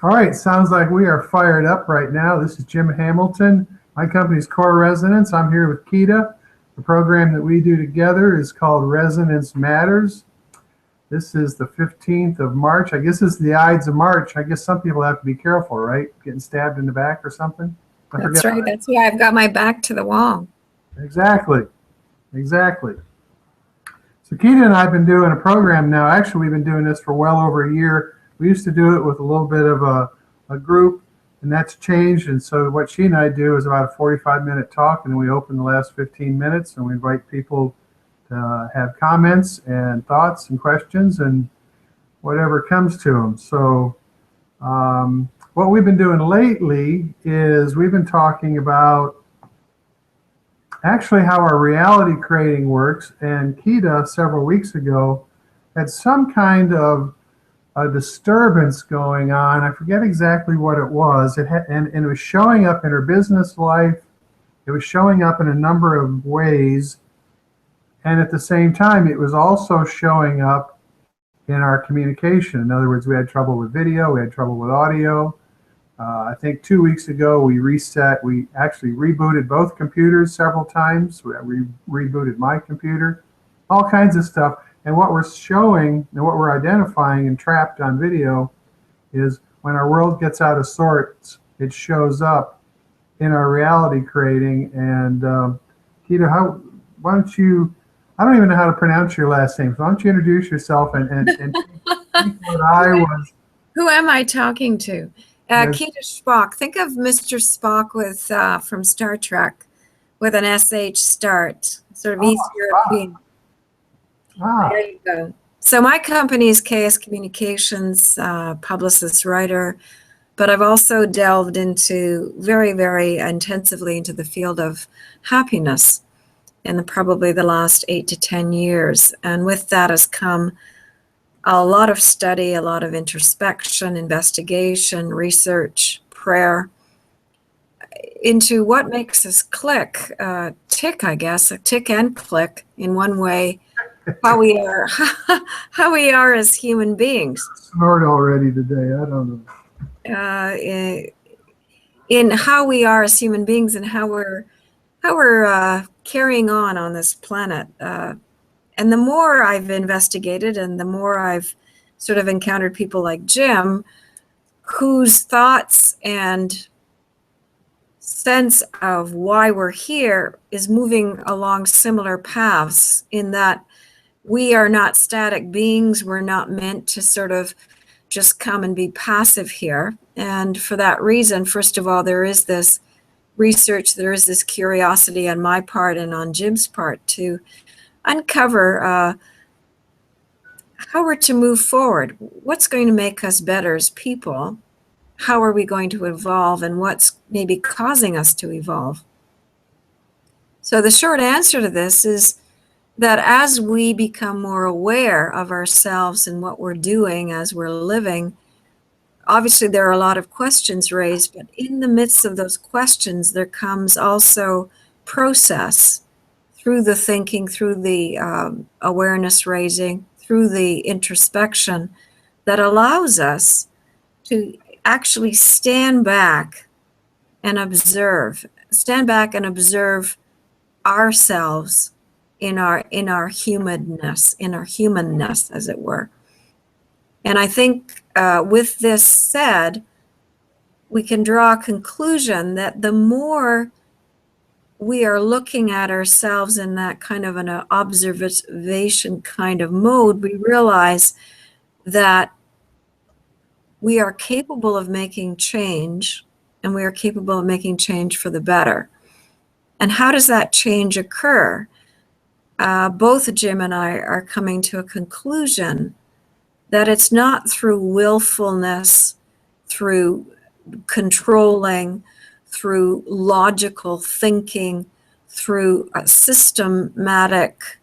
All right, sounds like we are fired up right now. This is Jim Hamilton. My company's Core Resonance. I'm here with Keita. The program that we do together is called Resonance Matters. This is the 15th of March. I guess this is the Ides of March. I guess some people have to be careful, right? Getting stabbed in the back or something. That's right. That's why I've got my back to the wall. Exactly. Exactly. So Keita and I have been doing a program now. Actually, we've been doing this for well over a year. We used to do it with a little bit of a group, and that's changed. And so what she and I do is about a 45-minute talk, and then we open the last 15 minutes, and we invite people to have comments and thoughts and questions and whatever comes to them. So what we've been doing lately is we've been talking about actually how our reality creating works. And Keita, several weeks ago, had some kind of a disturbance going on. I forget exactly what it was. And it was showing up in her business life. It was showing up in a number of ways. And at the same time, it was also showing up in our communication. In other words, we had trouble with video, we had trouble with audio. I think 2 weeks ago we actually rebooted both computers several times. We rebooted my computer, all kinds of stuff. And what we're showing and what we're identifying and trapped on video is when our world gets out of sorts, it shows up in our reality creating. And Keita, why don't you, I don't even know how to pronounce your last name, so why don't you introduce yourself and what I was. Who am I talking to? Keita Spock. Think of Mr. Spock with from Star Trek with an SH start, sort of East European. There you go. So my company is KS Communications, publicist, writer, but I've also delved into very, very intensively into the field of happiness in probably the last 8 to 10 years. And with that has come a lot of study, a lot of introspection, investigation, research, prayer into what makes us click, tick, I guess, tick and click in one way, how we are as human beings. Snort already today, I don't know. In how we are as human beings and how we're carrying on this planet. And the more I've investigated and the more I've sort of encountered people like Jim, whose thoughts and sense of why we're here is moving along similar paths, in that we are not static beings. We're not meant to sort of just come and be passive here. And for that reason, first of all, there is this research, there is this curiosity on my part and on Jim's part to uncover how we're to move forward. What's going to make us better as people? How are we going to evolve, and what's maybe causing us to evolve? So the short answer to this is that as we become more aware of ourselves and what we're doing as we're living, obviously there are a lot of questions raised, but in the midst of those questions, there comes also process through the thinking, through the awareness raising, through the introspection that allows us to actually stand back and observe ourselves in our humanness, as it were. And I think with this said, we can draw a conclusion that the more we are looking at ourselves in that kind of an observation kind of mode, we realize that we are capable of making change, and we are capable of making change for the better. And how does that change occur? Both Jim and I are coming to a conclusion that it's not through willfulness, through controlling, through logical thinking, through a systematic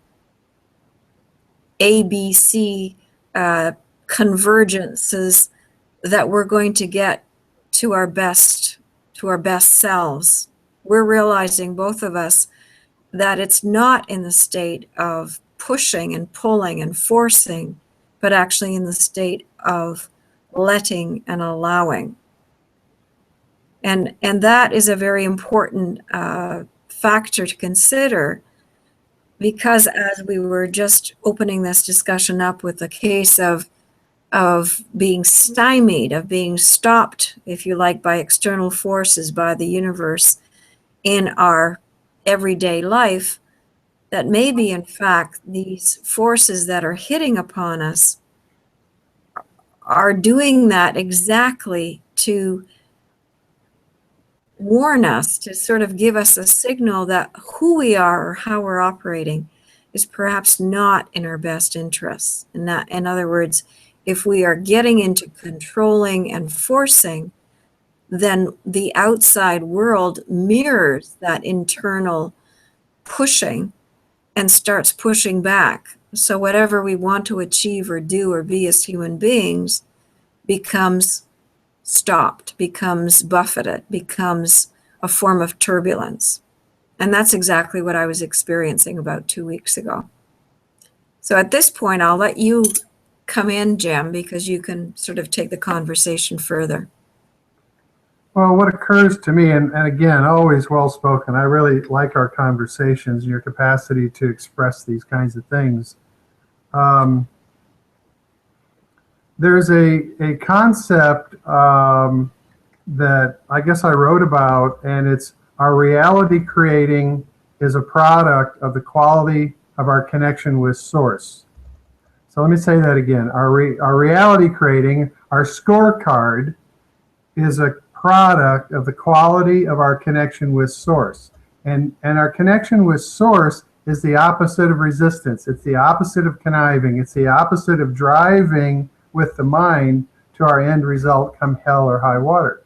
ABC convergences that we're going to get to our best selves. We're realizing, both of us, that it's not in the state of pushing and pulling and forcing, but actually in the state of letting and allowing. And that is a very important factor to consider, because as we were just opening this discussion up with the case of being stymied, of being stopped, if you like, by external forces, by the universe in our everyday life, that maybe in fact these forces that are hitting upon us are doing that exactly to warn us, to sort of give us a signal that who we are or how we're operating is perhaps not in our best interests. And that, in other words, if we are getting into controlling and forcing, then the outside world mirrors that internal pushing and starts pushing back. So whatever we want to achieve or do or be as human beings becomes stopped, becomes buffeted, becomes a form of turbulence. And that's exactly what I was experiencing about 2 weeks ago. So at this point, I'll let you come in, Jim, because you can sort of take the conversation further. Well, what occurs to me, and again, always well spoken, I really like our conversations and your capacity to express these kinds of things. There's a concept that I guess I wrote about, and it's our reality creating is a product of the quality of our connection with Source. So let me say that again. Our reality creating, our scorecard, is a product of the quality of our connection with Source. And our connection with Source is the opposite of resistance. It's the opposite of conniving. It's the opposite of driving with the mind to our end result, come hell or high water.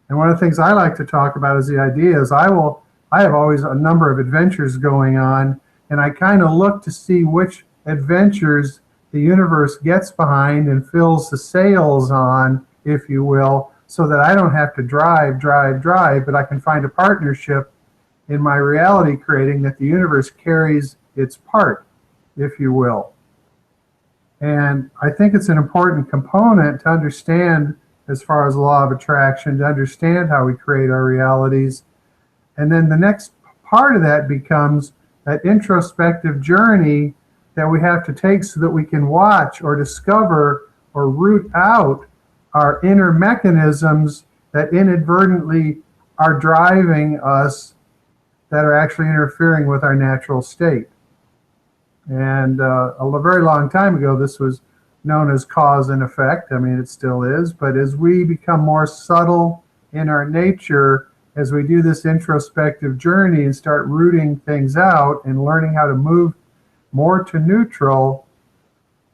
And one of the things I like to talk about is the idea is I have always a number of adventures going on, and I kind of look to see which adventures the universe gets behind and fills the sails on, if you will, so that I don't have to drive, but I can find a partnership in my reality creating that the universe carries its part, if you will. And I think it's an important component to understand as far as the law of attraction, to understand how we create our realities. And then the next part of that becomes that introspective journey that we have to take so that we can watch or discover or root out our inner mechanisms that inadvertently are driving us, that are actually interfering with our natural state. And a very long time ago, this was known as cause and effect. I mean, it still is. But as we become more subtle in our nature, as we do this introspective journey and start rooting things out and learning how to move more to neutral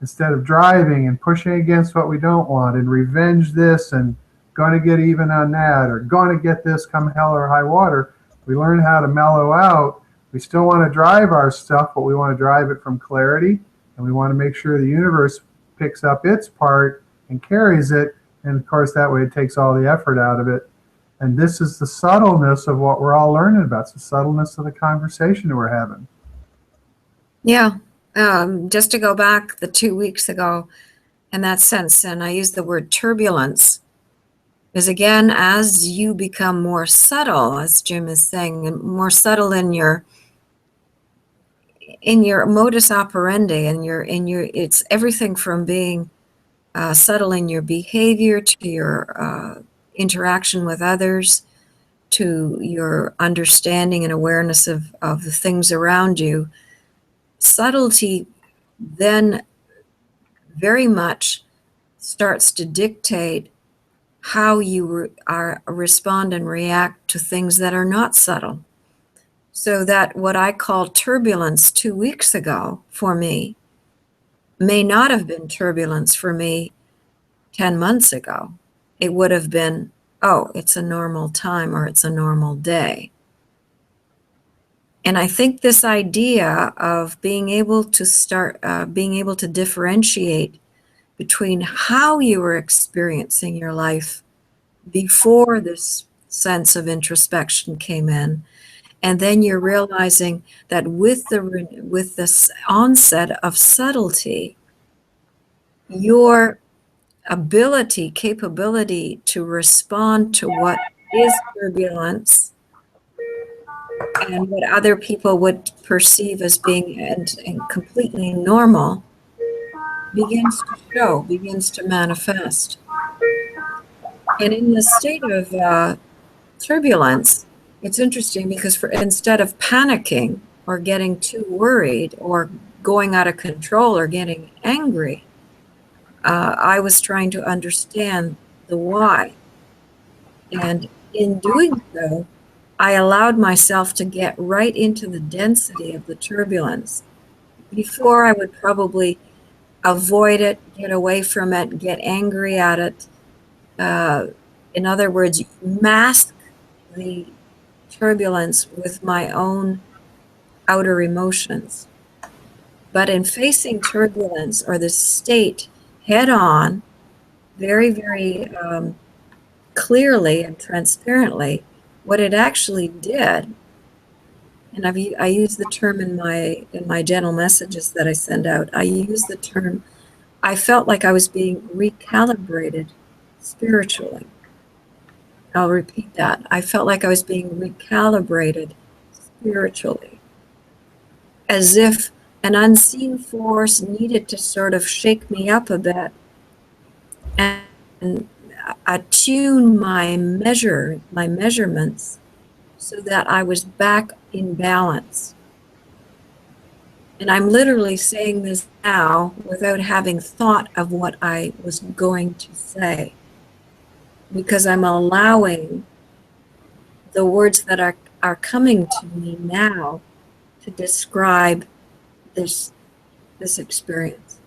instead of driving and pushing against what we don't want and revenge this and going to get even on that or going to get this come hell or high water, we learn how to mellow out. We still want to drive our stuff, but we want to drive it from clarity, and we want to make sure the universe picks up its part and carries it, and of course that way it takes all the effort out of it. And this is the subtleness of what we're all learning about. It's the subtleness of the conversation that we're having. Yeah, just to go back the 2 weeks ago in that sense, and I use the word turbulence, because again, as you become more subtle, as Jim is saying, and more subtle in your modus operandi, and it's everything from being subtle in your behavior to your interaction with others, to your understanding and awareness of the things around you. Subtlety then very much starts to dictate how you respond and react to things that are not subtle. So that what I call turbulence 2 weeks ago for me may not have been turbulence for me 10 months ago. It would have been, oh, it's a normal time or it's a normal day. And I think this idea of being able to differentiate between how you were experiencing your life before this sense of introspection came in, and then you're realizing that with this onset of subtlety, your capability to respond to what is turbulence and what other people would perceive as being and completely normal begins to show, begins to manifest. And in the state of turbulence, it's interesting because instead of panicking or getting too worried or going out of control or getting angry, I was trying to understand the why. And in doing so, I allowed myself to get right into the density of the turbulence. Before, I would probably avoid it, get away from it, get angry at it. In other words, mask the turbulence with my own outer emotions. But in facing turbulence or the state head on, very, very clearly and transparently, what it actually did, and I use the term in my gentle messages that I send out, I use the term, I felt like I was being recalibrated spiritually. I'll repeat that. I felt like I was being recalibrated spiritually, as if an unseen force needed to sort of shake me up a bit and attune my measurements so that I was back in balance. And I'm literally saying this now without having thought of what I was going to say, because I'm allowing the words that are coming to me now to describe this experience.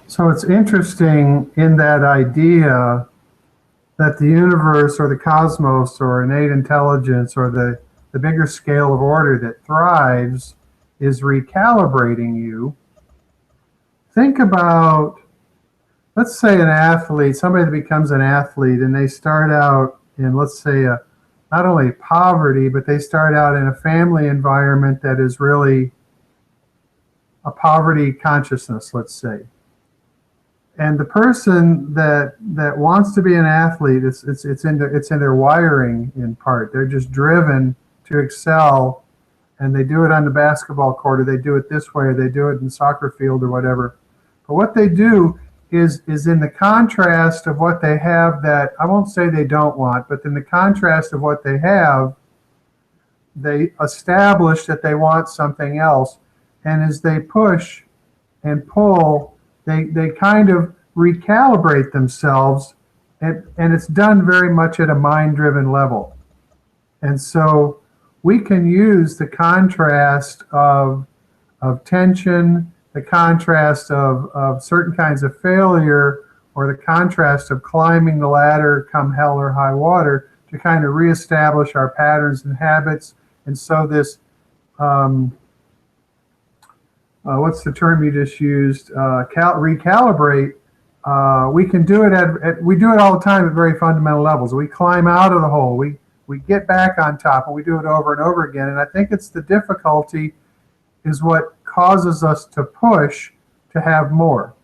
So it's interesting in that idea that the universe or the cosmos or innate intelligence or the bigger scale of order that thrives is recalibrating you. Think about, let's say, an athlete, somebody that becomes an athlete, and they start out in, let's say, not only poverty, but they start out in a family environment that is really a poverty consciousness, let's say. And the person that wants to be an athlete, it's in their wiring in part. They're just driven to excel, and they do it on the basketball court, or they do it this way, or they do it in the soccer field or whatever. But what they do is in the contrast of what they have that, I won't say they don't want, but in the contrast of what they have, they establish that they want something else. And as they push and pull, they kind of recalibrate themselves, and it's done very much at a mind-driven level. And so we can use the contrast of tension, the contrast of certain kinds of failure, or the contrast of climbing the ladder come hell or high water to kind of reestablish our patterns and habits. And so this, what's the term you just used? Recalibrate. We can do it we do it all the time at very fundamental levels. We climb out of the hole. We get back on top, and we do it over and over again. And I think it's the difficulty is what causes us to push to have more.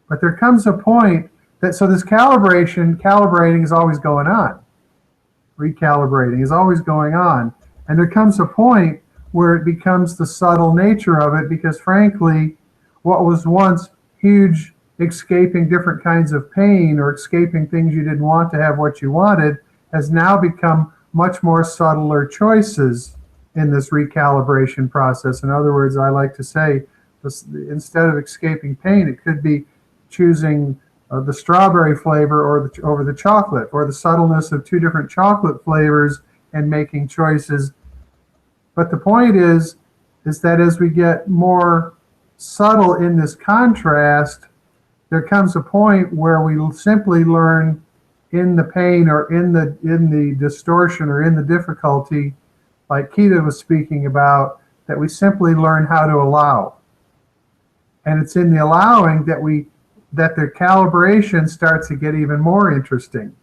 But there comes a point that, so this calibrating is always going on. Recalibrating is always going on. And there comes a point where it becomes the subtle nature of it, because frankly, what was once huge, escaping different kinds of pain or escaping things you didn't want to have what you wanted, has now become much more subtler choices in this recalibration process. In other words, I like to say, instead of escaping pain, it could be choosing the strawberry flavor over the chocolate, or the subtleness of two different chocolate flavors and making choices. But the point is that as we get more subtle in this contrast, there comes a point where we simply learn in the pain or in the distortion or in the difficulty, like Keita was speaking about, that we simply learn how to allow. And it's in the allowing that the calibration starts to get even more interesting,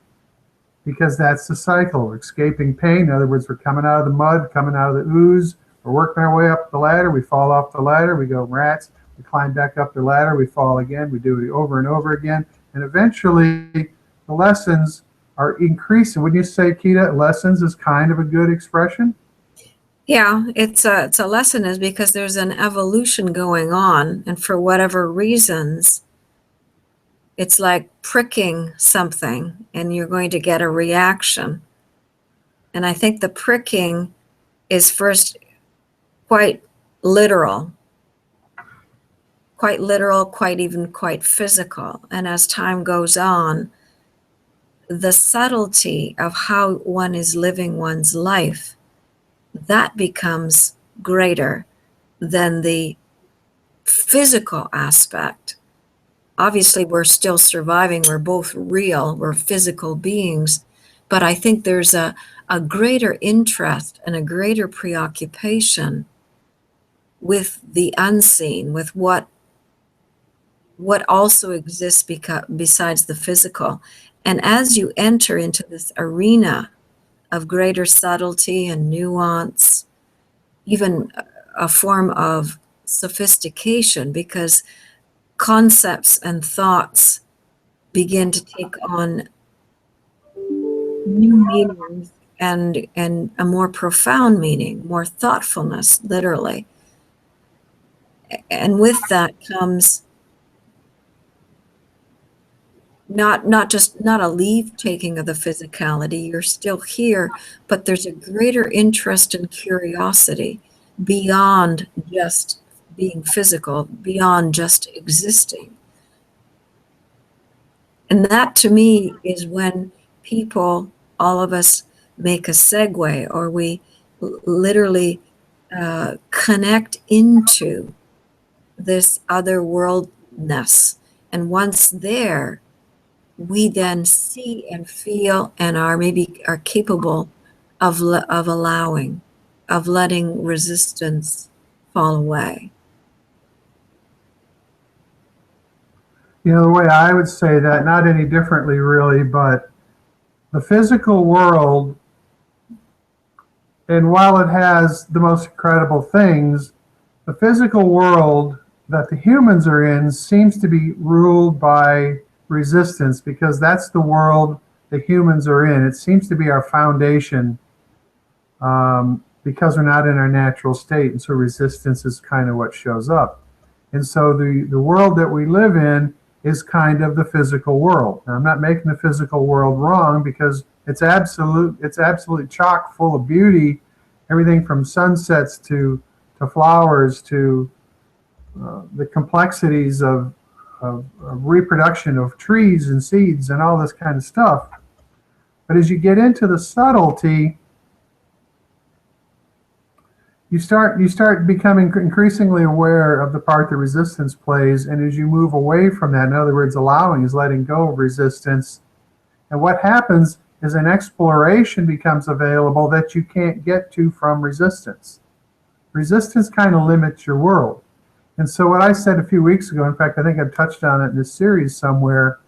because that's the cycle. We're escaping pain. In other words, we're coming out of the mud, coming out of the ooze. We're working our way up the ladder. We fall off the ladder. We go rats. we climb back up the ladder, we fall again, we do it over and over again, and eventually the lessons are increasing. Would you say, Kita, lessons is kind of a good expression? Yeah, it's a lesson is because there's an evolution going on, and for whatever reasons, it's like pricking something and you're going to get a reaction. And I think the pricking is first quite literal, quite physical. And as time goes on, the subtlety of how one is living one's life, that becomes greater than the physical aspect. Obviously, we're still surviving. We're both real. We're physical beings. But I think there's a greater interest and a greater preoccupation with the unseen, with what also exists besides the physical. And as you enter into this arena of greater subtlety and nuance, even a form of sophistication, because concepts and thoughts begin to take on new meanings and a more profound meaning, more thoughtfulness, literally. And with that comes not a leave taking of the physicality, you're still here, but there's a greater interest and curiosity beyond just being physical, beyond just existing. And that to me is when people, all of us, make a segue, or we literally connect into this otherworldness. And once there, we then see and feel and are capable of allowing, of letting resistance fall away. You know, the way I would say that, not any differently really, but the physical world, and while it has the most incredible things, the physical world that the humans are in seems to be ruled by resistance, because that's the world the humans are in. It seems to be our foundation, because we're not in our natural state, and so resistance is kind of what shows up. And so the world that we live in is kind of the physical world. Now, I'm not making the physical world wrong, because it's absolutely chock full of beauty, everything from sunsets to flowers to the complexities of reproduction of trees and seeds and all this kind of stuff. But as you get into the subtlety, you start becoming increasingly aware of the part that resistance plays. And as you move away from that, in other words, allowing is letting go of resistance. And what happens is an exploration becomes available that you can't get to from resistance. Resistance kind of limits your world. And so what I said a few weeks ago, in fact, I think I've touched on it in this series somewhere,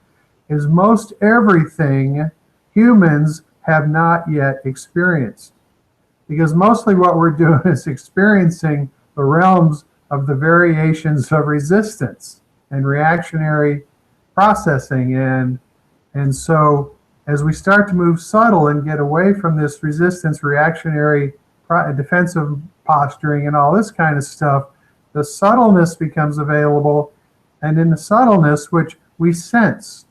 is most everything humans have not yet experienced. Because mostly what we're doing is experiencing the realms of the variations of resistance and reactionary processing. And so as we start to move subtle and get away from this resistance, reactionary, defensive posturing and all this kind of stuff, the subtleness becomes available. And in the subtleness, which we sense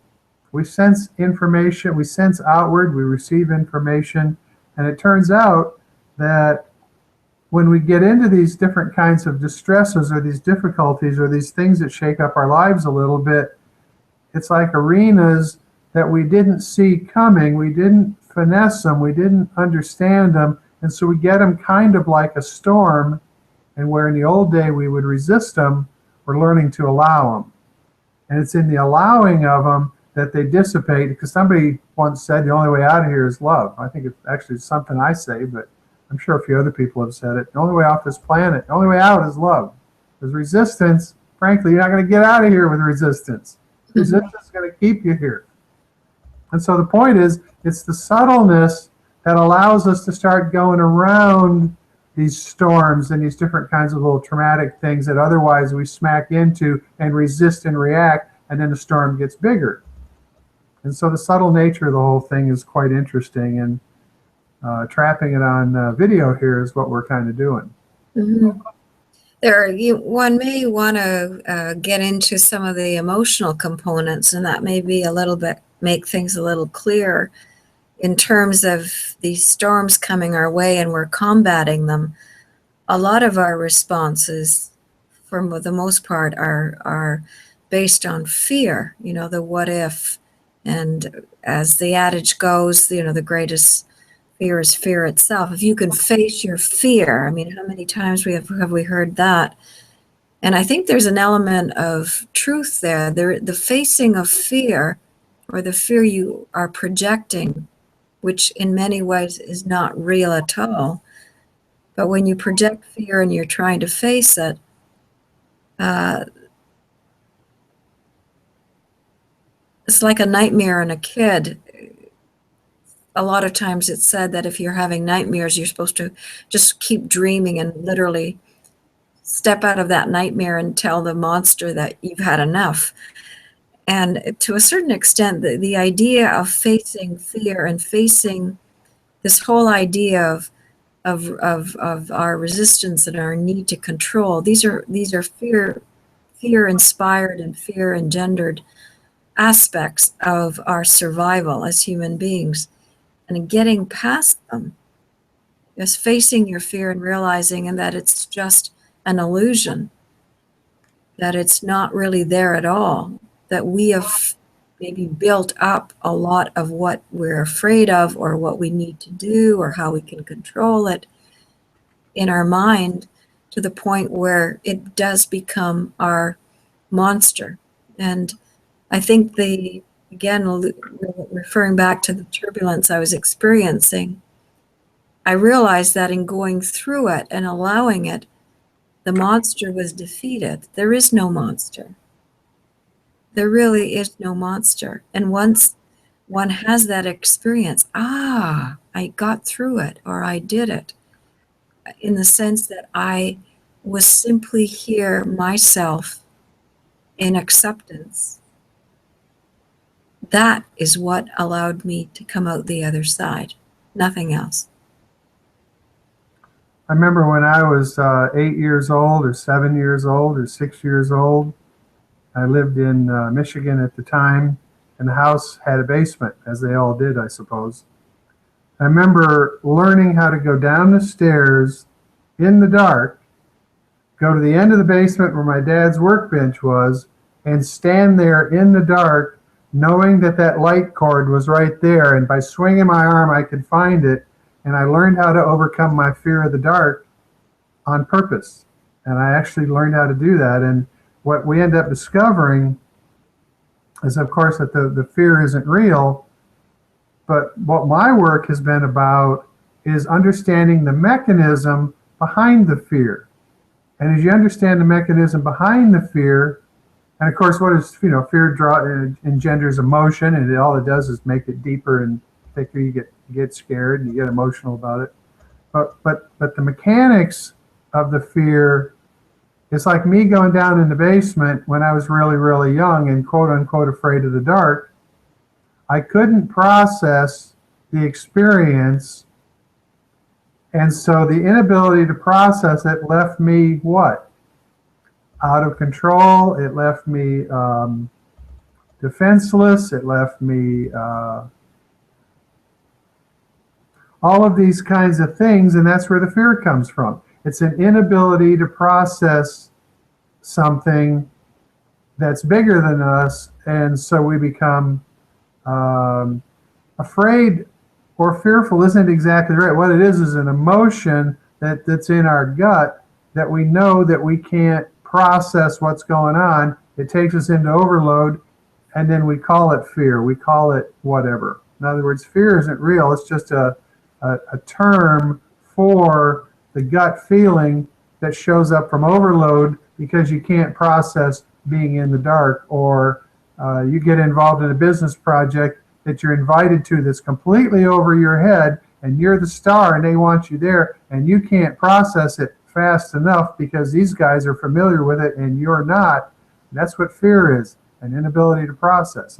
information, we sense outward, we receive information. And it turns out that when we get into these different kinds of distresses or these difficulties or these things that shake up our lives a little bit, it's like arenas that we didn't see coming, we didn't finesse them, we didn't understand them, and so we get them kind of like a storm, and where in the old day we would resist them, we're learning to allow them. And it's in the allowing of them that they dissipate, because somebody once said the only way out of here is love. I think it's actually something I say, but I'm sure a few other people have said it. The only way off this planet, the only way out is love. Because resistance, frankly, you're not going to get out of here with resistance. Resistance is going to keep you here. And so the point is, it's the subtleness that allows us to start going around these storms and these different kinds of little traumatic things that otherwise we smack into and resist and react, and then the storm gets bigger. And so the subtle nature of the whole thing is quite interesting, and trapping it on video here is what we're kind of doing. Mm-hmm. One may want to get into some of the emotional components, and that may be a little bit, make things a little clearer in terms of these storms coming our way and we're combating them. A lot of our responses, for the most part, are based on fear, the what if. And as the adage goes, the greatest fear is fear itself. If you can face your fear, I mean, how many times have we heard that? And I think there's an element of truth there. The facing of fear, or the fear you are projecting, which in many ways is not real at all. But when you project fear and you're trying to face it, it's like a nightmare in a kid. A lot of times it's said that if you're having nightmares, you're supposed to just keep dreaming and literally step out of that nightmare and tell the monster that you've had enough. And to a certain extent, the idea of facing fear and facing this whole idea of our resistance and our need to control, these are fear inspired and fear engendered aspects of our survival as human beings. And getting past them, just facing your fear and realizing and that it's just an illusion, that it's not really there at all, that we have maybe built up a lot of what we're afraid of or what we need to do or how we can control it in our mind to the point where it does become our monster. And I think again, referring back to the turbulence I was experiencing, I realized that in going through it and allowing it, the monster was defeated. There is no monster. There really is no monster. And once one has that experience, I got through it, or I did it, in the sense that I was simply here myself in acceptance. That is what allowed me to come out the other side, nothing else. I remember when I was 8 years old or 7 years old or 6 years old, I lived in Michigan at the time, and the house had a basement, as they all did, I suppose. I remember learning how to go down the stairs in the dark, go to the end of the basement where my dad's workbench was, and stand there in the dark, knowing that that light cord was right there, and by swinging my arm I could find it. And I learned how to overcome my fear of the dark on purpose. And I actually learned how to do that. And what we end up discovering is, of course, that the fear isn't real. But what my work has been about is understanding the mechanism behind the fear. And as you understand the mechanism behind the fear, and of course, what is, fear engenders emotion, and all it does is make it deeper and thicker. You get scared and you get emotional about it. But the mechanics of the fear, it's like me going down in the basement when I was really, really young and quote unquote afraid of the dark. I couldn't process the experience, and so the inability to process it left me what? Out of control. It left me defenseless. It left me all of these kinds of things, and that's where the fear comes from. It's an inability to process something that's bigger than us, and so we become afraid or fearful isn't exactly right. What it is an emotion that's in our gut that we know that we can't process what's going on. It takes us into overload, and then we call it fear. We call it whatever. In other words, fear isn't real. It's just a term for the gut feeling that shows up from overload because you can't process being in the dark, or you get involved in a business project that you're invited to that's completely over your head, and you're the star and they want you there, and you can't process it fast enough because these guys are familiar with it and you're not. That's what fear is, an inability to process.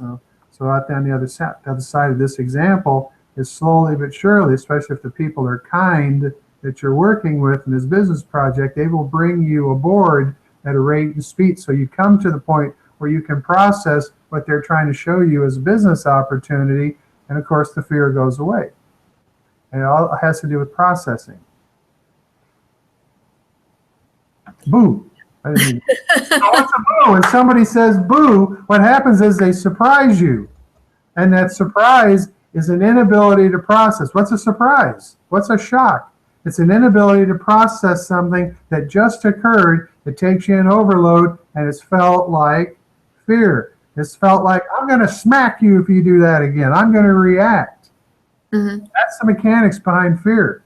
So out on the other side of this example is slowly but surely, especially if the people are kind that you're working with in this business project, they will bring you aboard at a rate and speed so you come to the point where you can process what they're trying to show you as a business opportunity, and of course the fear goes away. And it all has to do with processing. Boo. I didn't mean what's a boo? When somebody says boo, what happens is they surprise you. And that surprise is an inability to process. What's a surprise? What's a shock? It's an inability to process something that just occurred. It takes you in overload, and it's felt like fear. It's felt like, I'm going to smack you if you do that again. I'm going to react. Mm-hmm. That's the mechanics behind fear.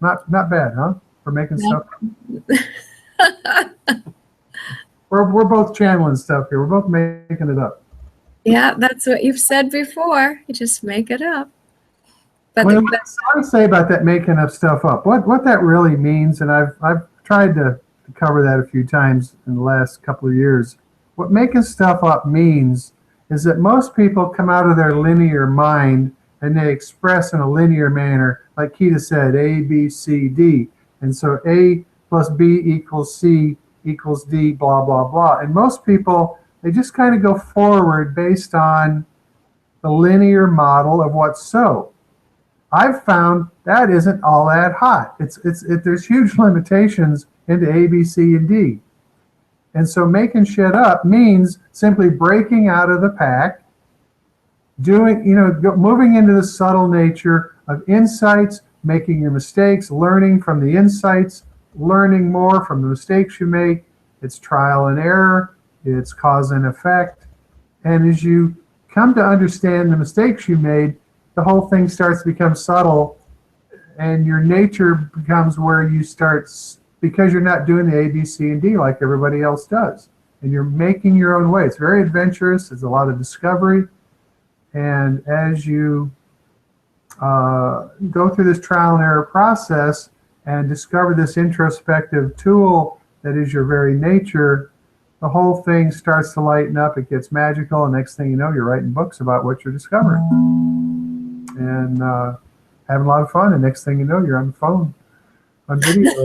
Not bad, huh? For making stuff up. We're both channeling stuff here. We're both making it up. Yeah, that's what you've said before. You just make it up. But what I say about that making up stuff up, what that really means, and I've tried to cover that a few times in the last couple of years. What making stuff up means is that most people come out of their linear mind and they express in a linear manner, like Keita said, A, B, C, D. And so A plus B equals C equals D, blah, blah, blah. And most people, they just kind of go forward based on the linear model of what's so. I've found that isn't all that hot. There's huge limitations into A, B, C, and D. And so making shit up means simply breaking out of the pack, moving into the subtle nature of insights, making your mistakes, learning from the insights, learning more from the mistakes you make. It's trial and error. It's cause and effect. And as you come to understand the mistakes you made, the whole thing starts to become subtle, and your nature becomes where you start, because you're not doing the A, B, C, and D like everybody else does. And you're making your own way. It's very adventurous. There's a lot of discovery. And as you go through this trial and error process and discover this introspective tool that is your very nature, the whole thing starts to lighten up. It gets magical, and next thing you know, you're writing books about what you're discovering and having a lot of fun. And next thing you know, you're on the phone on video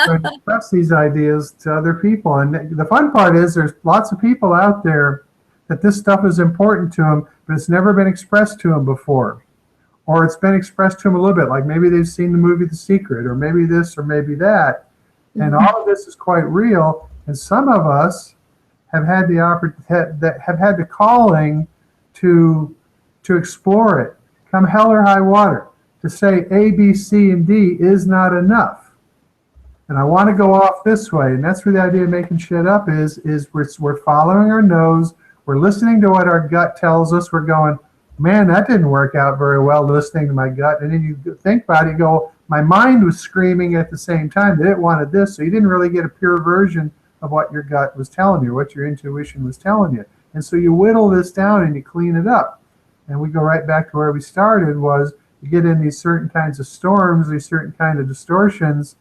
trying to express these ideas to other people. And the fun part is there's lots of people out there that this stuff is important to them, but it's never been expressed to them before. Or it's been expressed to them a little bit, like maybe they've seen the movie The Secret, or maybe this, or maybe that. And all of this is quite real. And some of us have had the calling to explore it, come hell or high water, to say A, B, C, and D is not enough. And I want to go off this way. And that's where the idea of making shit up is we're following our nose. We're listening to what our gut tells us. We're going, man, that didn't work out very well, listening to my gut. And then you think about it, you go, my mind was screaming at the same time that it wanted this. So you didn't really get a pure version of what your gut was telling you, what your intuition was telling you. And so you whittle this down and you clean it up. And we go right back to where we started, was you get in these certain kinds of storms, these certain kind of distortions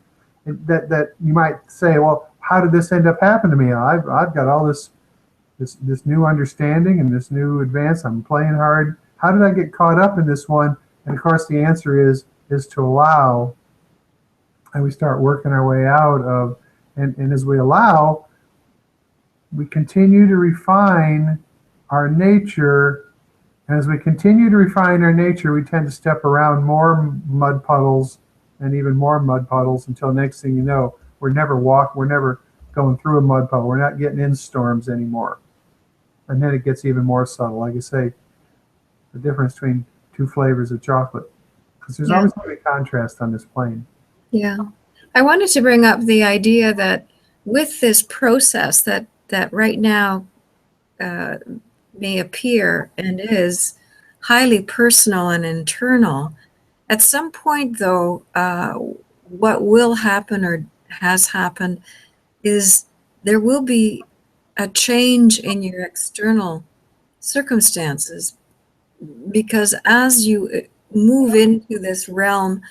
that you might say, well, how did this end up happening to me? I've got all this new understanding and this new advance. I'm playing hard. How did I get caught up in this one? And of course the answer is to allow, and we start working our way out of, and as we allow, we continue to refine our nature. And as we continue to refine our nature, we tend to step around more mud puddles and even more mud puddles until next thing you know, we're never going through a mud puddle. We're not getting in storms anymore. And then it gets even more subtle. Like I say, the difference between two flavors of chocolate. Because there's always going to be contrast on this plane. Yeah. I wanted to bring up the idea that with this process that right now may appear and is highly personal and internal, at some point, though, what will happen or has happened is there will be a change in your external circumstances, because as you move into this realm,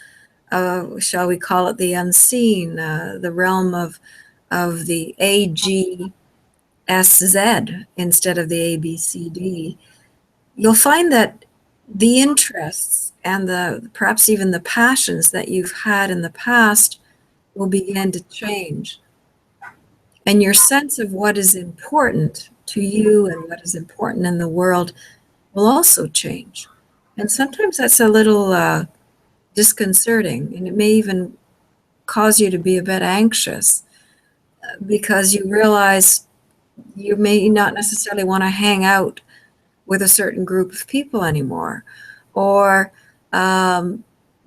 shall we call it the unseen, the realm of the AGSZ instead of the ABCD, you'll find that the interests and the perhaps even the passions that you've had in the past will begin to change. And your sense of what is important to you and what is important in the world will also change. And sometimes that's a little disconcerting, and it may even cause you to be a bit anxious because you realize you may not necessarily want to hang out with a certain group of people anymore, or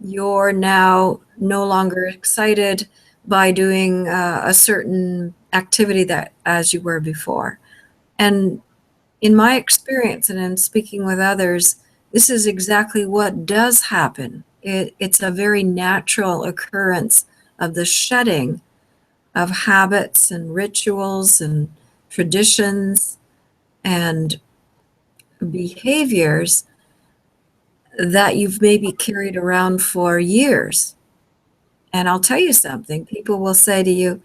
you're now no longer excited by doing a certain activity that as you were before. And in my experience and in speaking with others, this is exactly what does happen. It's a very natural occurrence of the shedding of habits and rituals and traditions and behaviors that you've maybe carried around for years. And I'll tell you something, people will say to you,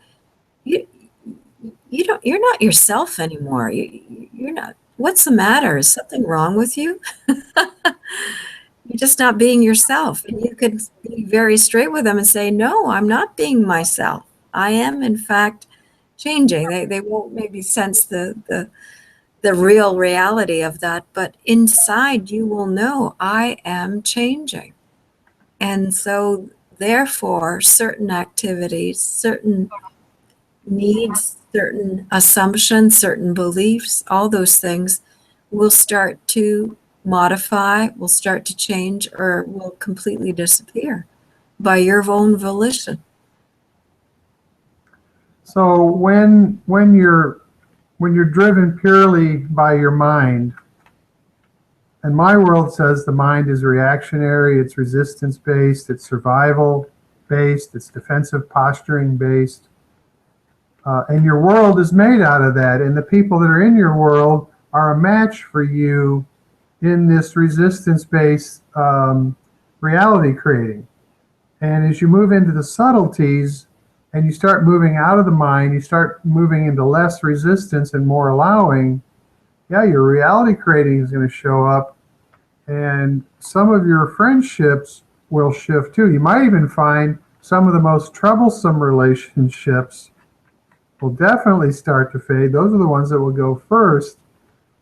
you're not yourself anymore. You're not, what's the matter? Is something wrong with you? You're just not being yourself. And you could be very straight with them and say, no, I'm not being myself. I am, in fact, changing. They won't maybe sense the real reality of that, but inside you will know I am changing. And so therefore, certain activities, certain needs, certain assumptions, certain beliefs, all those things will start to modify, will start to change, or will completely disappear by your own volition. So when you're driven purely by your mind, and my world says the mind is reactionary, it's resistance based, it's survival based, it's defensive posturing based, and your world is made out of that, and the people that are in your world are a match for you in this resistance based reality creating. And as you move into the subtleties and you start moving out of the mind, you start moving into less resistance and more allowing, yeah, your reality creating is going to show up, and some of your friendships will shift too. You might even find some of the most troublesome relationships will definitely start to fade. Those are the ones that will go first,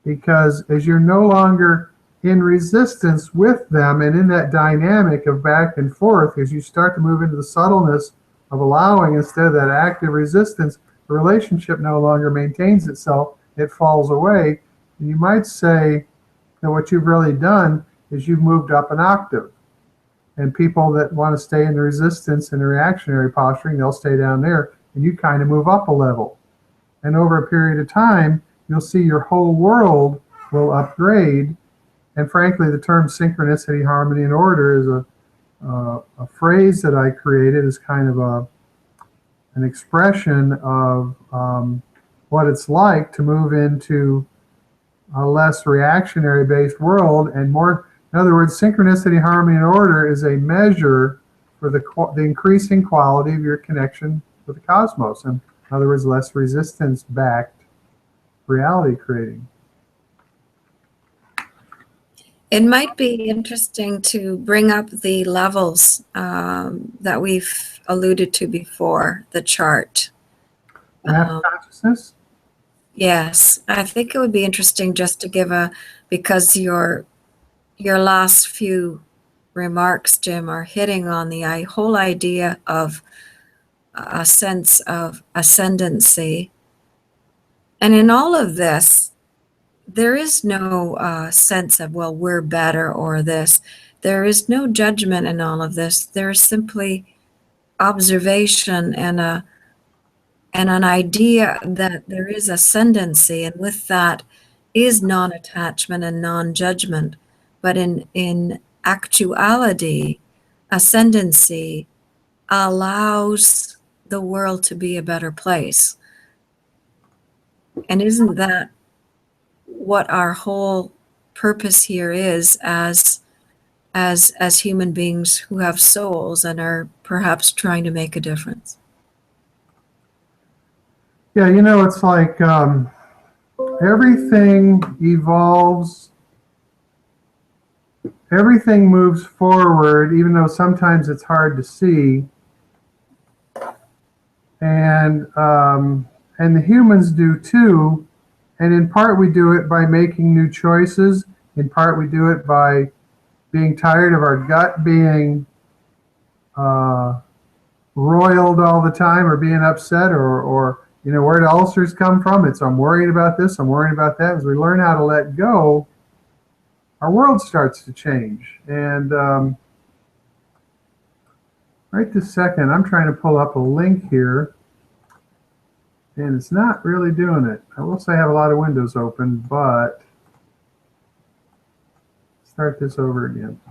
because as you're no longer in resistance with them and in that dynamic of back and forth, as you start to move into the subtleness of allowing instead of that active resistance, the relationship no longer maintains itself, it falls away. And you might say that what you've really done is you've moved up an octave. And people that want to stay in the resistance and the reactionary posturing, they'll stay down there, and you kind of move up a level. And over a period of time, you'll see your whole world will upgrade. And frankly, the term synchronicity, harmony, and order is a phrase that I created as kind of an expression of what it's like to move into a less reactionary based world and more. In other words, synchronicity, harmony, and order is a measure for the increasing quality of your connection with the cosmos. And in other words, less resistance backed reality creating. It might be interesting to bring up the levels that we've alluded to before, the chart. Math consciousness? Yes, I think it would be interesting just to give because your last few remarks, Jim, are hitting on the whole idea of a sense of ascendancy. And in all of this, there is no sense of, well, we're better or this. There is no judgment in all of this. There is simply observation and an idea that there is ascendancy, and with that is non-attachment and non-judgment. But in actuality, ascendancy allows the world to be a better place. And isn't that what our whole purpose here is as as human beings who have souls and are perhaps trying to make a difference. Yeah, it's like everything evolves, everything moves forward, even though sometimes it's hard to see. And the humans do too. And in part, we do it by making new choices. In part, we do it by being tired of our gut being roiled all the time, or being upset, or where do ulcers come from? It's I'm worried about this, I'm worried about that. As we learn how to let go, our world starts to change. And right this second, I'm trying to pull up a link here, and it's not really doing it. I will say I have a lot of windows open, but start this over again.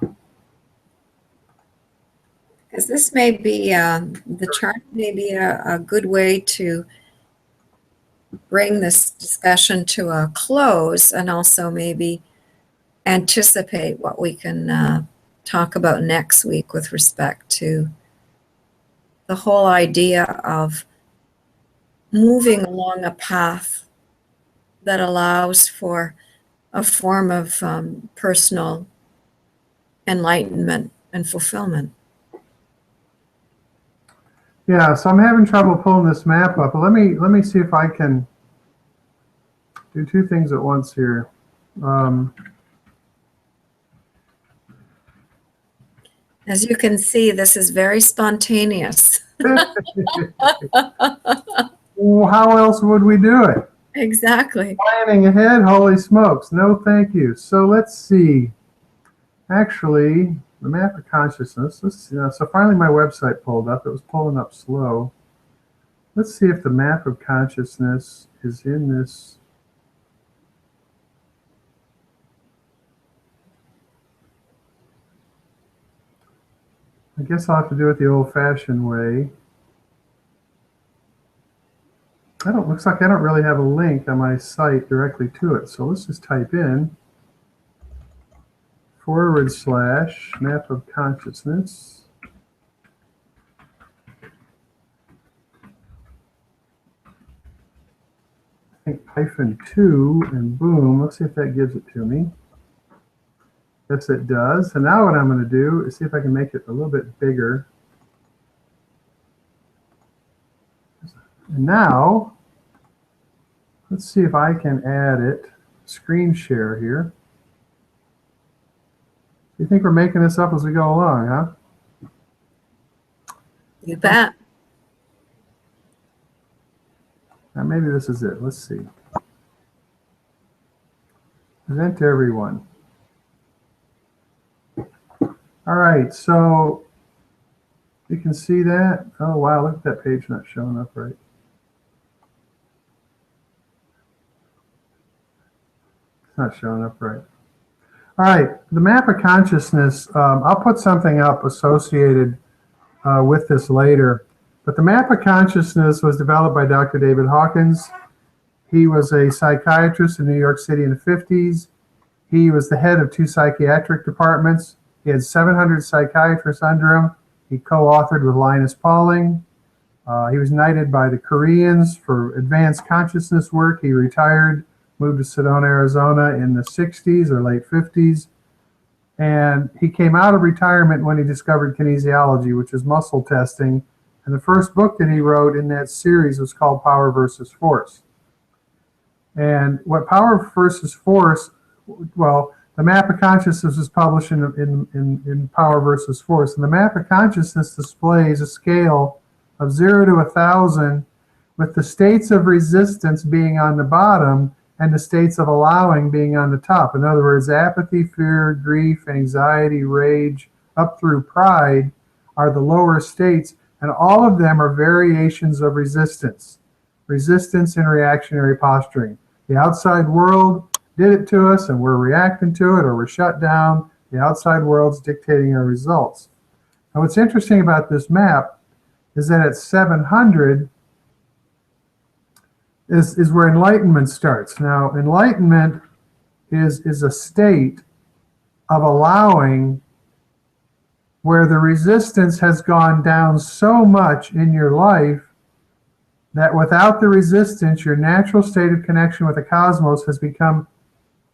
Because this may be, the chart may be a good way to bring this discussion to a close, and also maybe anticipate what we can talk about next week with respect to the whole idea of moving along a path that allows for a form of personal enlightenment and fulfillment. Yeah, so I'm having trouble pulling this map up. But let me see if I can do two things at once here. As you can see, this is very spontaneous. Well, how else would we do it? Exactly. Planning ahead? Holy smokes. No, thank you. So let's see. Actually, the map of consciousness. Let's see. So finally my website pulled up. It was pulling up slow. Let's see if the map of consciousness is in this. I guess I'll have to do it the old-fashioned way. Looks like I don't really have a link on my site directly to it. So let's just type in / map of consciousness. I think -2, and boom. Let's see if that gives it to me. Yes, it does. And now what I'm going to do is see if I can make it a little bit bigger. And now, let's see if I can add it. Screen share here. You think we're making this up as we go along, huh? You bet. Now maybe this is it. Let's see. Present to everyone. All right, so you can see that. Oh, wow, look at that page not showing up right. It's not showing up right. All right, the map of consciousness, I'll put something up associated with this later. But the map of consciousness was developed by Dr. David Hawkins. He was a psychiatrist in New York City in the 50s. He was the head of 2 psychiatric departments. He had 700 psychiatrists under him. He co-authored with Linus Pauling. He was knighted by the Koreans for advanced consciousness work. He retired, moved to Sedona, Arizona in the 60s or late 50s. And he came out of retirement when he discovered kinesiology, which is muscle testing. And the first book that he wrote in that series was called Power versus Force. And what Power versus Force, well, the map of consciousness was published in Power versus Force. And the map of consciousness displays a scale of 0 to 1,000, with the states of resistance being on the bottom and the states of allowing being on the top. In other words, apathy, fear, grief, anxiety, rage, up through pride are the lower states, and all of them are variations of resistance. Resistance and reactionary posturing. The outside world did it to us, and we're reacting to it, or we're shut down. The outside world's dictating our results. Now, what's interesting about this map is that at 700 is where enlightenment starts. Now, enlightenment is a state of allowing where the resistance has gone down so much in your life that without the resistance, your natural state of connection with the cosmos has become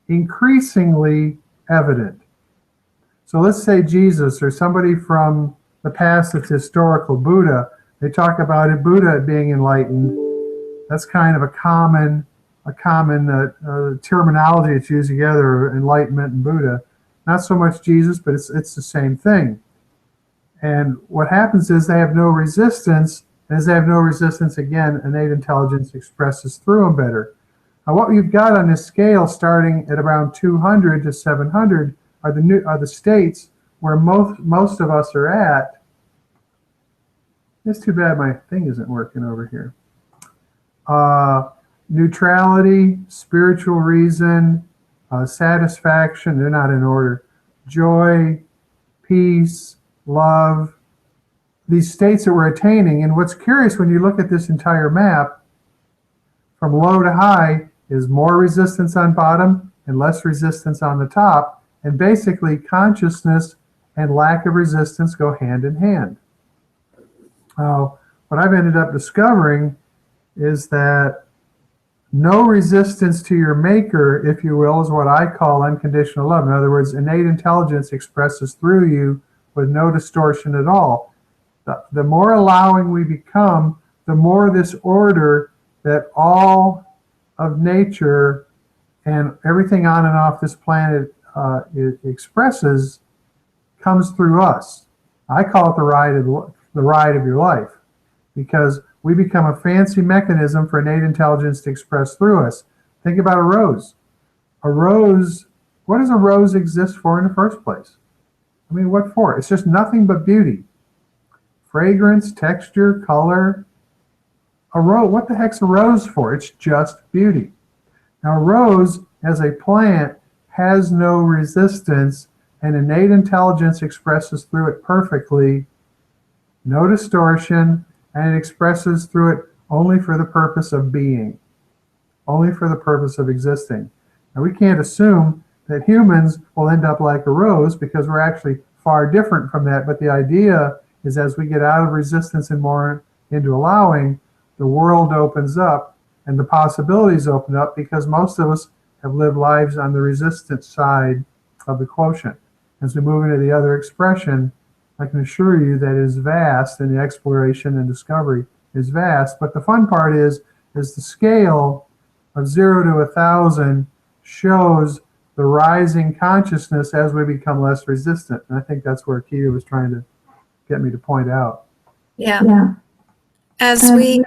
increasingly evident. So let's say Jesus or somebody from the past that's historical, Buddha, they talk about it, Buddha being enlightened. That's kind of a common terminology that's used together, enlightenment and Buddha. Not so much Jesus, but it's the same thing. And what happens is they have no resistance. And as they have no resistance, again, innate intelligence expresses through them better. Now, what you've got on this scale, starting at around 200 to 700, are the states where most of us are at. It's too bad my thing isn't working over here. Neutrality, spiritual reason, satisfaction, they're not in order. Joy, peace, love, these states that we're attaining. And what's curious when you look at this entire map, from low to high is more resistance on bottom and less resistance on the top. And basically consciousness and lack of resistance go hand in hand. What I've ended up discovering is that no resistance to your maker, if you will, is what I call unconditional love. In other words, innate intelligence expresses through you with no distortion at all. The more allowing we become, the more this order that all of nature and everything on and off this planet it expresses comes through us. I call it the ride of your life, because we become a fancy mechanism for innate intelligence to express through us. Think about a rose. A rose, what does a rose exist for in the first place? I mean, what for? It's just nothing but beauty. Fragrance, texture, color. A rose, what the heck's a rose for? It's just beauty. Now, a rose as a plant has no resistance, and innate intelligence expresses through it perfectly, no distortion, and it expresses through it only for the purpose of being, only for the purpose of existing. Now, we can't assume that humans will end up like a rose, because we're actually far different from that. But the idea is, as we get out of resistance and more into allowing, the world opens up and the possibilities open up, because most of us have lived lives on the resistance side of the quotient. As we move into the other expression, I can assure you that it is vast, and the exploration and discovery is vast. But the fun part is the scale of 0 to 1,000 shows the rising consciousness as we become less resistant. And I think that's where Keita was trying to get me to point out. Yeah. As we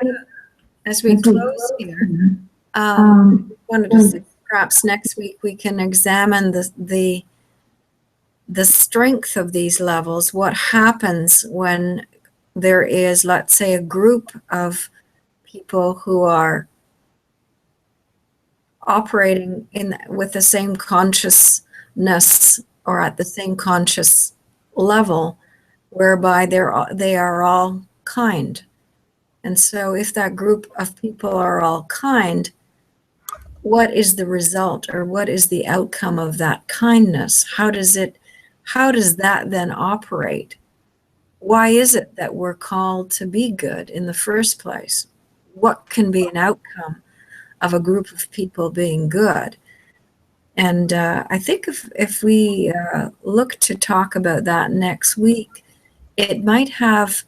close here, wanted to say perhaps next week we can examine the strength of these levels. What happens when there is, let's say, a group of people who are operating with the same consciousness or at the same conscious level, whereby they are all kind. And so if that group of people are all kind, what is the result, or what is the outcome of that kindness? How does that then operate? Why is it that we're called to be good in the first place? What can be an outcome of a group of people being good? And I think if we look to talk about that next week, it might have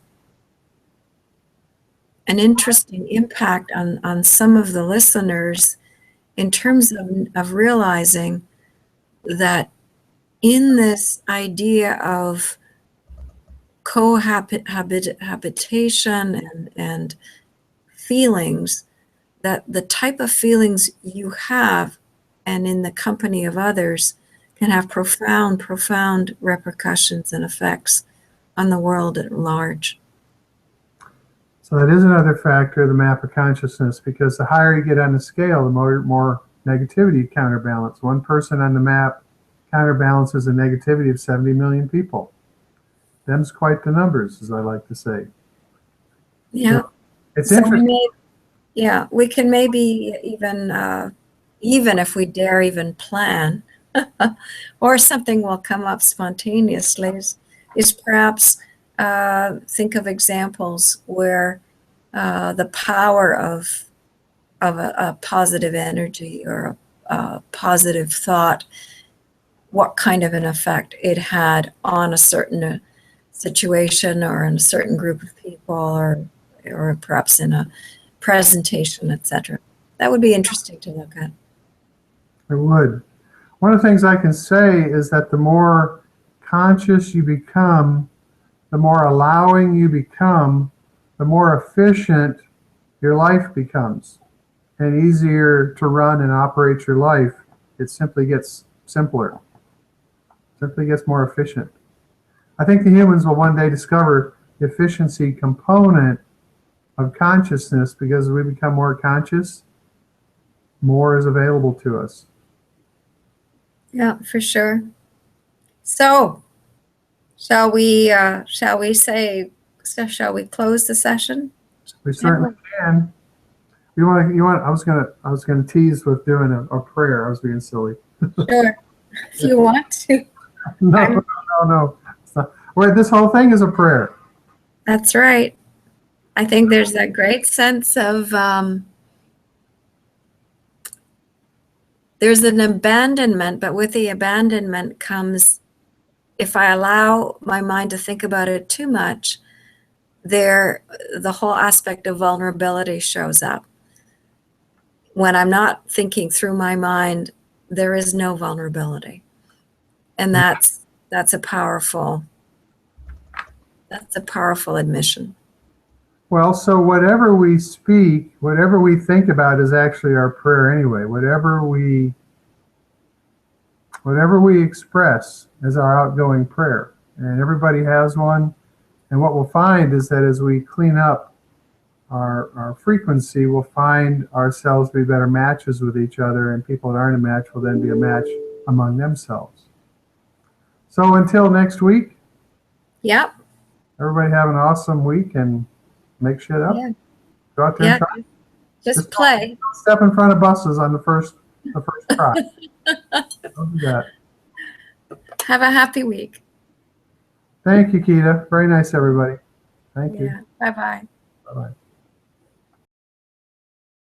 an interesting impact on some of the listeners, in terms of realizing that in this idea of cohabitation and feelings, that the type of feelings you have and in the company of others can have profound repercussions and effects on the world at large. So that is another factor of the map of consciousness, because the higher you get on the scale, the more negativity you counterbalance. One person on the map counterbalances the negativity of 70 million people. Them's quite the numbers, as I like to say. Yeah. So it's interesting. We can maybe even if we dare even plan, or something will come up spontaneously, is perhaps think of examples where the power of a positive energy or a positive thought, what kind of an effect it had on a certain situation or in a certain group of people, or perhaps in a presentation, etc. That would be interesting to look at. It would. One of the things I can say is that the more conscious you become, the more allowing you become, the more efficient your life becomes, and easier to run and operate your life. It simply gets simpler, simply gets more efficient. I think the humans will one day discover the efficiency component of consciousness, because as we become more conscious, more is available to us. Yeah, for sure. So, shall we say? So, shall we close the session? We certainly can. You want. I was gonna tease with doing a prayer. I was being silly. Sure, if you want to. No. It's not. Wait, this whole thing is a prayer. That's right. I think there's a great sense of there's an abandonment, but with the abandonment comes, if I allow my mind to think about it too much, the whole aspect of vulnerability shows up. When I'm not thinking through my mind, there is no vulnerability. And that's a powerful admission. Well, so whatever we speak, whatever we think about is actually our prayer anyway. Whatever we express is our outgoing prayer. And everybody has one. And what we'll find is that as we clean up our frequency, we'll find ourselves to be better matches with each other, and people that aren't a match will then be a match among themselves. So until next week, Yep. everybody have an awesome week and make shit up. Yeah. Go out there and try. Just play. Don't step in front of buses on the first try. Don't do that. Have a happy week. Thank you, Keita. Very nice, everybody. Thank you. Bye-bye. Bye-bye.